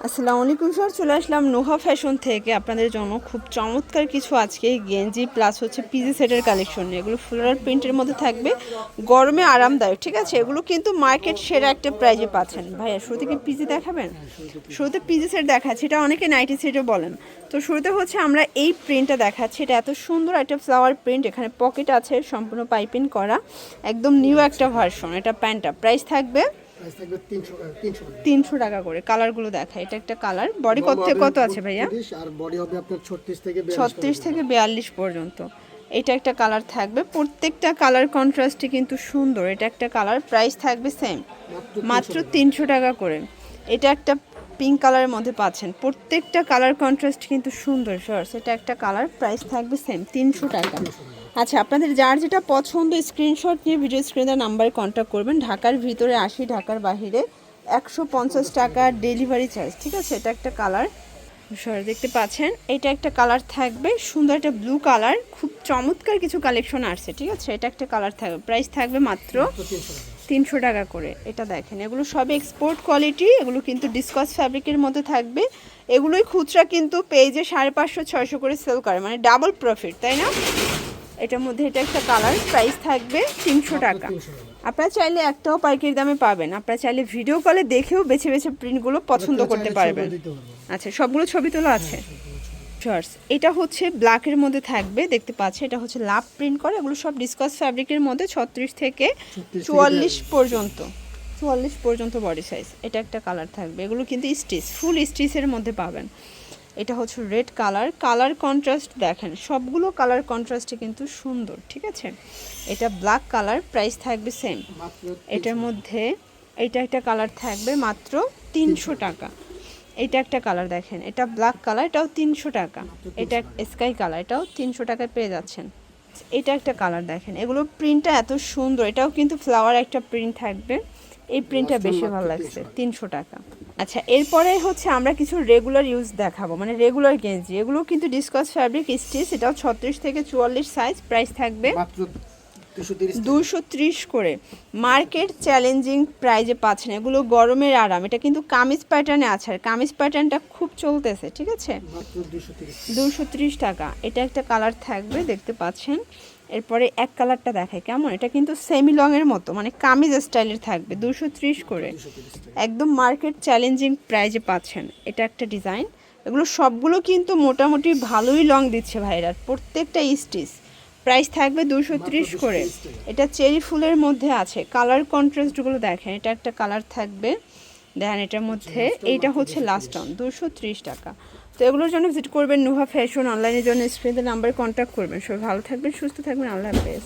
আসসালামু আলাইকুম স্যার, চলে আসলাম নোহা ফ্যাশন থেকে আপনাদের জন্য খুব চমৎকার কিছু আজকে গেঞ্জি প্লাস হচ্ছে পিজি সেটের কালেকশন। এগুলো ফ্লোরাল প্রিন্টের মধ্যে থাকবে, গরমে আরামদায়ক। ঠিক আছে, এগুলো কিন্তু মার্কেট সেরা একটা প্রাইজে পাচ্ছেন। ভাইয়া শুরু থেকে পিজি দেখাবেন? শুরুতে পিজি সেট দেখাচ্ছি, এটা অনেকে নাইটি সেটও বলেন। তো শুরুতে হচ্ছে আমরা এই প্রিন্টটা দেখাচ্ছি, এটা এত সুন্দর একটা ফ্লাওয়ার প্রিন্ট, এখানে পকেট আছে, সম্পূর্ণ পাইপিং করা, একদম নিউ একটা ভার্সন। এটা প্যান্টটা প্রাইস থাকবে 300 টাকা করে। কালারগুলো দেখা, এটা একটা কালার, বডি কত থেকে কত আছে ভাইয়া? আর বডি হবে আপনার 36 থেকে 42 পর্যন্ত। এটা একটা কালার থাকবে, প্রত্যেকটা কালার কন্ট্রাস্টে কিন্তু সুন্দর। এটা একটা কালার, প্রাইস থাকবে সেম, মাত্র 300 টাকা করে। এটা একটা পিঙ্ক কালারের মধ্যে পাচ্ছেন, প্রত্যেকটা কালার কন্ট্রাস্ট কিন্তু সুন্দর শর্টস। এটা একটা কালার, প্রাইস থাকবে সেম 300 টাকা। আচ্ছা, আপনাদের যার যেটা পছন্দ স্ক্রিনশট নিয়ে ভিডিও স্ক্রিনে নাম্বারে কন্ট্যাক্ট করবেন। ঢাকার ভিতরে 80, ঢাকার বাইরে 150 টাকা ডেলিভারি চার্জ। ঠিক আছে, এটা একটা কালার সরি দেখতে পাচ্ছেন, এটা একটা কালার থাকবে, সুন্দর একটা ব্লু কালার, খুব চমৎকার কিছু কালেকশন আসছে। ঠিক আছে, এটা একটা কালার থাকবে, প্রাইস থাকবে মাত্র 300 টাকা করে। এটা দেখেন, এগুলো সব এক্সপোর্ট কোয়ালিটি, এগুলো কিন্তু ডিসকাস ফ্যাব্রিকের মধ্যে থাকবে। এগুলোই খুচরা কিন্তু পেজে 550-600 করে সেল করে, মানে ডাবল প্রফিট, তাই না? এটার মধ্যে এটা একটা কালার, প্রাইস থাকবে 300 টাকা। আপনারা চাইলে একটাও পাইকারি দামে পাবেন, আপনারা চাইলে ভিডিও কলে দেখেও বেছে বেছে প্রিন্টগুলো পছন্দ করতে পারবেন। আচ্ছা, সবগুলো ছবি তোলা আছে শর্টস। এটা হচ্ছে ব্ল্যাকের মধ্যে থাকবে, দেখতে পাচ্ছে, এটা হচ্ছে লাভ প্রিন্ট করে। এগুলো সব ডিসকাস ফ্যাব্রিকের মধ্যে 36 থেকে 44 পর্যন্ত, 44 পর্যন্ত বডি সাইজ। এটা একটা কালার থাকবে, এগুলো কিন্তু স্টিচ, ফুল স্টিচের মধ্যে পাবেন। এটা হচ্ছে রেড কালার, কালার কন্ট্রাস্ট দেখেন, সবগুলো কালার কন্ট্রাস্টে কিন্তু সুন্দর। ঠিক আছে, এটা ব্ল্যাক কালার, প্রাইস থাকবে সেম। এটার মধ্যে এটা একটা কালার থাকবে মাত্র 300 টাকা। এটা একটা কালার দেখেন, এটা ব্ল্যাক কালার, এটাও 300 টাকা। এটা স্কাই কালার, এটাও 300 টাকায় পেয়ে যাচ্ছেন। এটা একটা কালার দেখেন, এগুলো প্রিন্টটা এত সুন্দর, এটাও কিন্তু ফ্লাওয়ার একটা প্রিন্ট থাকবে। এই প্রিন্টটা বেশি ভালো লাগছে, 300 টাকা। আচ্ছা, এরপরে হচ্ছে আমরা কিছু রেগুলার ইউজ দেখাবো, মানে রেগুলার গেঞ্জি। এগুলো কিন্তু ডিসকাস ফ্যাব্রিক স্টিচ, এটাও 36 থেকে 44 সাইজ, প্রাইস থাকবে 230 করে। মার্কেট চ্যালেঞ্জিং প্রাইজে পাচ্ছেন, এগুলো গরমের আরাম। এটা কিন্তু কামিজ প্যাটার্নে আছে, আর কামিজ প্যাটার্নটা খুব চলতেছে। ঠিক আছে, 230 টাকা। এটা একটা কালার থাকবে, দেখতে পাচ্ছেন। এরপরে এক কালারটা দেখায় কেমন, এটা কিন্তু সেমি লংয়ের মতো, মানে কামিজ স্টাইলের থাকবে, 230 করে, একদম মার্কেট চ্যালেঞ্জিং প্রাইজে পাচ্ছেন। এটা একটা ডিজাইন, এগুলো সবগুলো কিন্তু মোটামুটি ভালোই লং দিচ্ছে ভাইরা, প্রত্যেকটা স্টিচ। প্রাইস থাকবে 230 করে। এটা চেরি ফুলের মধ্যে আছে, কালার কন্ট্রাস্টগুলো দেখেন। এটা একটা কালার থাকবে, দেখেন এটার মধ্যে, এইটা হচ্ছে লাস্ট অন 230 টাকা। তো এগুলোর জন্য ভিজিট করবেন নোহা ফ্যাশন, অনলাইনের জন্য স্ক্রিনের নাম্বারে কন্ট্যাক্ট করবেন। সবাই ভালো থাকবেন, সুস্থ থাকবেন, আল্লাহ হাফেজ।